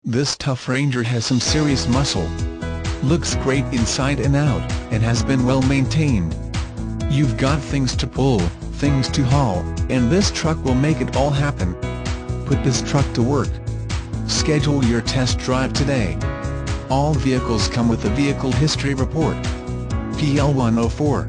This tough Ranger has some serious muscle. Looks great inside and out, and has been well maintained. You've got things to pull, things to haul, and this truck will make it all happen. Put this truck to work. Schedule your test drive today. All vehicles come with a Vehicle History Report. PL 104.